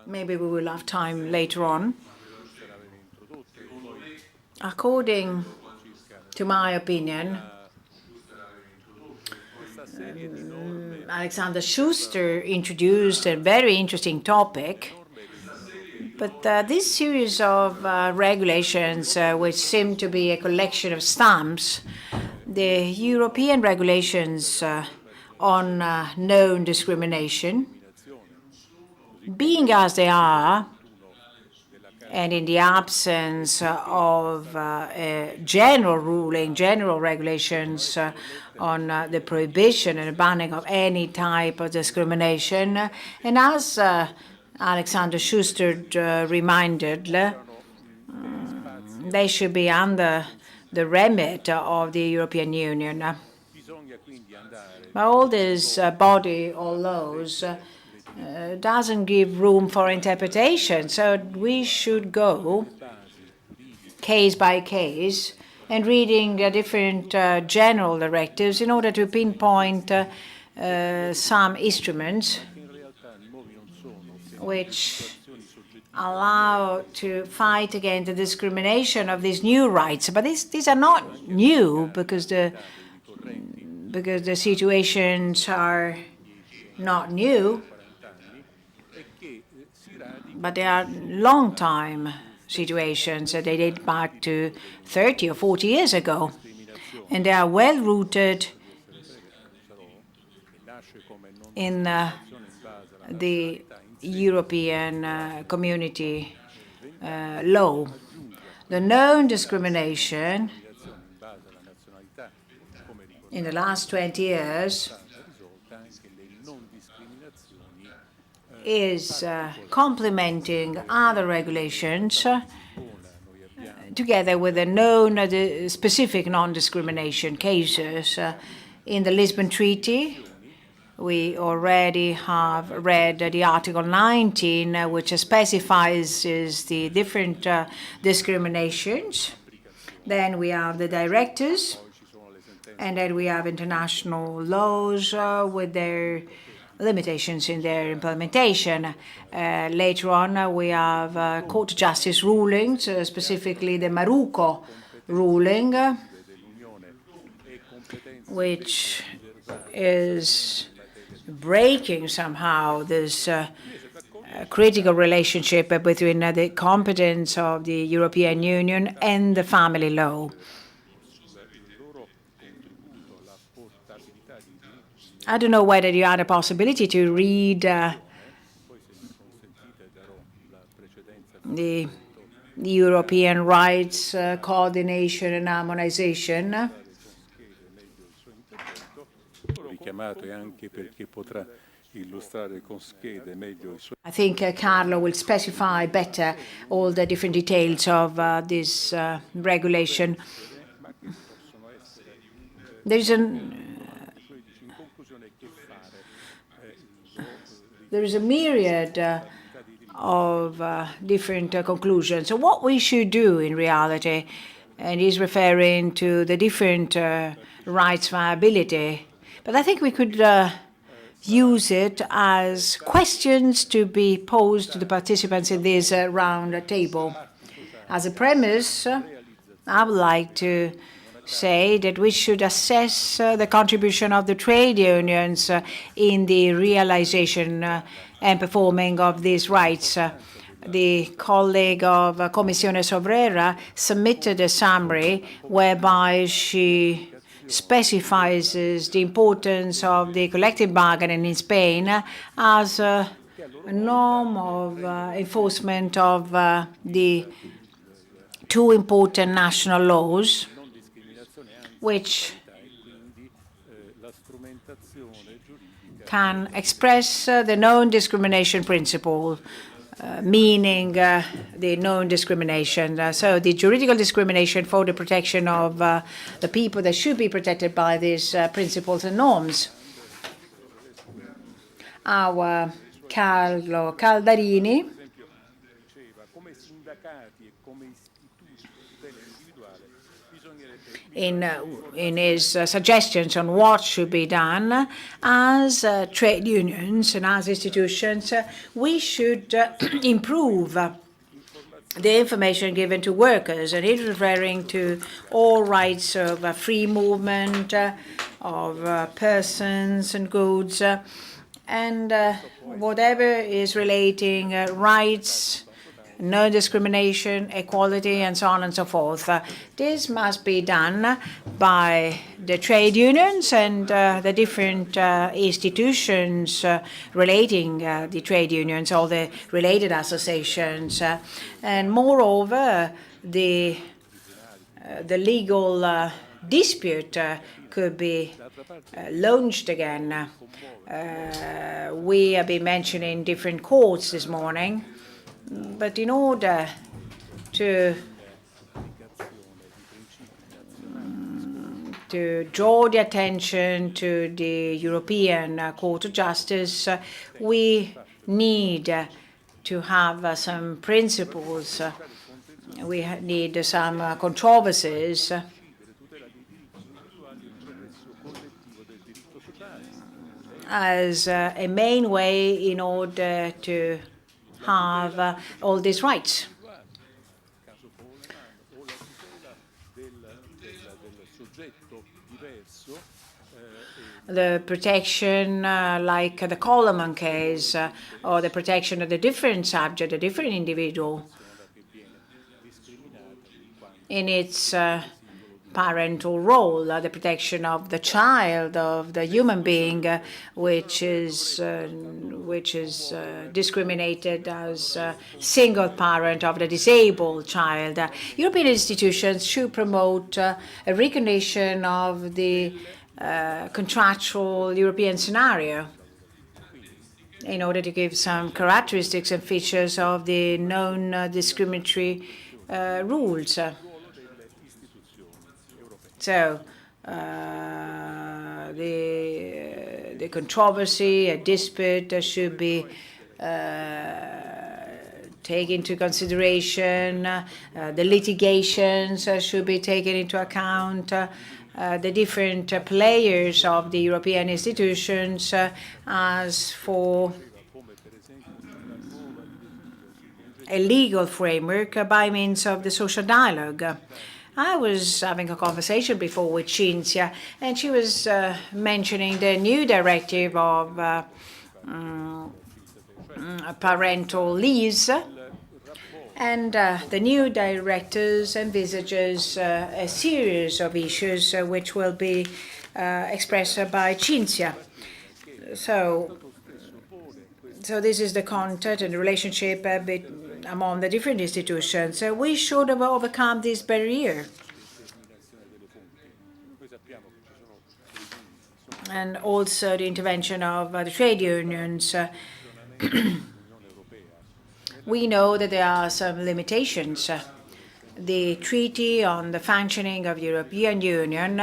Maybe we will have time later on. According to my opinion, Alexander Schuster introduced a very interesting topic, but this series of regulations, which seem to be a collection of stamps, the European regulations on known discrimination, being as they are, and in the absence of a general ruling, general regulations on the prohibition and banning of any type of discrimination, and as Alexander Schuster reminded, they should be under the remit of the European Union. But all this body or laws doesn't give room for interpretation, so we should go case by case and reading different general directives in order to pinpoint some instruments which allow to fight against the discrimination of these new rights. But these are not new because the situations are not new, but they are long time situations. They date back to 30 or 40 years ago, and they are well rooted in the European Community law. The known discrimination in the last 20 years is complementing other regulations together with the known specific non-discrimination cases. In the Lisbon Treaty, we already have read the Article 19, which specifies the different discriminations. Then we have the directives, and then we have international laws with their limitations in their implementation. Later on, we have court of justice rulings, specifically the Maruco ruling, which is breaking somehow this critical relationship between the competence of the European Union and the family law. I don't know whether you had a possibility to read the European rights coordination and harmonization. I think Carlo will specify better all the different details of this regulation. There is a myriad of different conclusions. So what we should do in reality, and he's referring to the different rights viability, but I think we could use it as questions to be posed to the participants in this round table. As a premise, I would like to say that we should assess the contribution of the trade unions in the realization and performing of these rights. The colleague of Commissione Sovrera submitted a summary whereby she specifies the importance of the collective bargaining in Spain as a norm of enforcement of the two important national laws, which can express the non-discrimination principle, meaning the non-discrimination. So the juridical discrimination for the protection of the people that should be protected by these principles and norms. Our Carlo Caldarini in his suggestions on what should be done. As trade unions and as institutions, we should improve the information given to workers, and he's referring to all rights of free movement of persons and goods, and whatever is relating rights, no discrimination, equality, and so on and so forth. This must be done by the trade unions and the different institutions relating the trade unions, all the related associations. And moreover, the legal dispute could be launched again. We have been mentioning different courts this morning. But in order to draw the attention to the European Court of Justice, we need to have some principles. We need some controversies as a main way in order to have all these rights. The protection, like the Coleman case, or the protection of the different subject, a different individual in its parental role, the protection of the child, of the human being, which is discriminated as a single parent of the disabled child. European institutions should promote a recognition of the contractual European scenario in order to give some characteristics and features of the non-discriminatory rules. So the controversy, a dispute should be taken into consideration. The litigations should be taken into account. The different players of the European institutions. As for a legal framework by means of the social dialogue. I was having a conversation before with Cinzia, and she was mentioning the new directive of parental leaves, and the new directives envisages a series of issues which will be expressed by Cinzia. So this is the content and the relationship among the different institutions. So we should have overcome this barrier. And also the intervention of the trade unions. We know that there are some limitations. The Treaty on the Functioning of the European Union,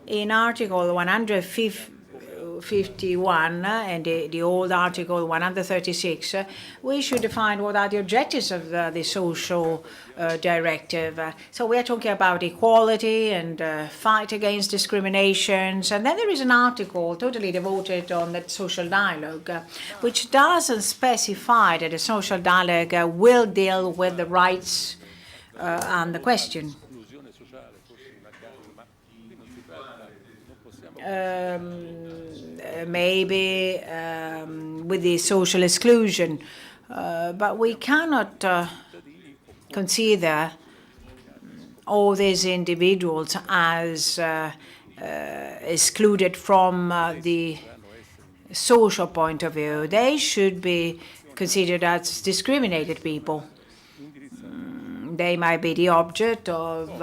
in Article 151 and the old Article 136, we should define what are the objectives of the social directive. So we are talking about equality and fight against discriminations. And then there is an article totally devoted on the social dialogue, which doesn't specify that the social dialogue will deal with the rights and the question. Maybe with the social exclusion, but we cannot consider all these individuals as excluded from the social point of view. They should be considered as discriminated people. They might be the object of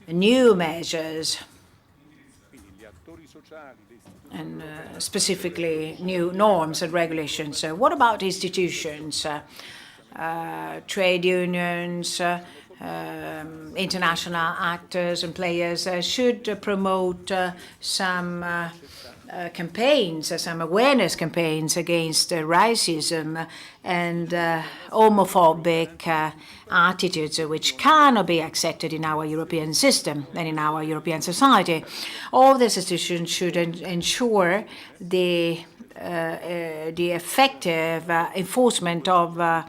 new measures and specifically new norms and regulations. So what about institutions, trade unions, international actors and players should promote some campaigns, some awareness campaigns against racism and homophobic attitudes, which cannot be accepted in our European system and in our European society. All these institutions should ensure the effective enforcement of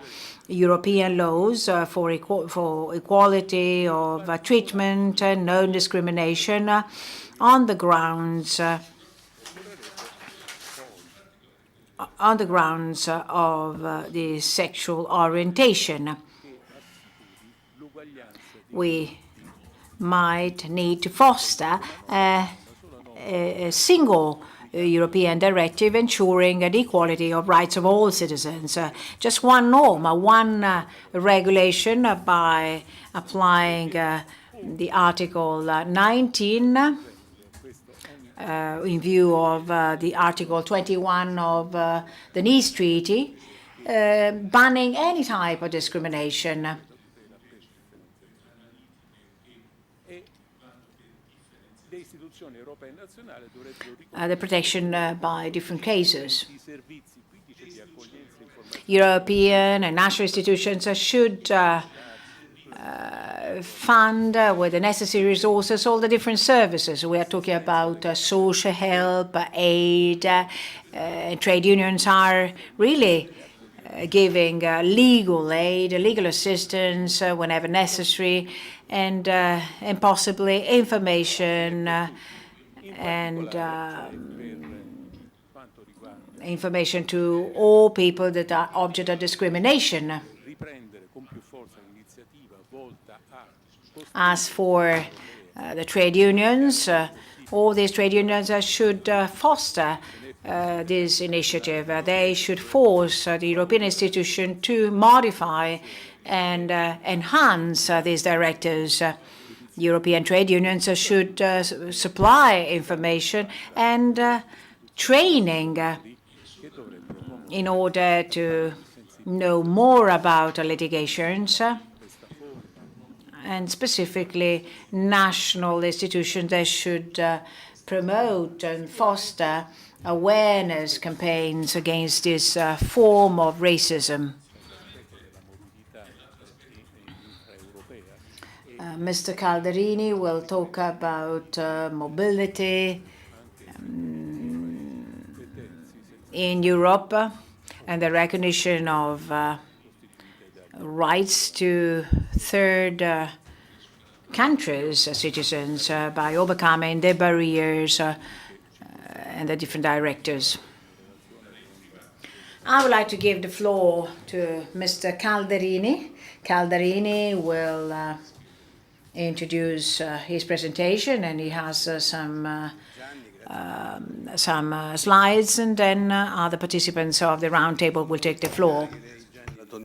European laws for equality of treatment and non-discrimination on the grounds of the sexual orientation. We might need to foster a single European directive ensuring the equality of rights of all citizens. Just one norm, one regulation by applying the Article 19 in view of the Article 21 of the Nice Treaty, banning any type of discrimination. The protection by different cases. European and national institutions should fund with the necessary resources all the different services. We are talking about social help, aid, trade unions are really giving legal aid, legal assistance whenever necessary, and possibly information and information to all people that are object of discrimination. As for the trade unions, all these trade unions should foster this initiative. They should force the European institution to modify and enhance these directives. European trade unions should supply information and training in order to know more about litigations, and specifically national institutions that should promote and foster awareness campaigns against this form of racism. Mr. Calderini will talk about mobility in Europe and the recognition of rights to third countries' citizens by overcoming the barriers and the different directives. I would like to give the floor to Mr. Calderini. Calderini will introduce his presentation, and he has some slides, and then other participants of the roundtable will take the floor.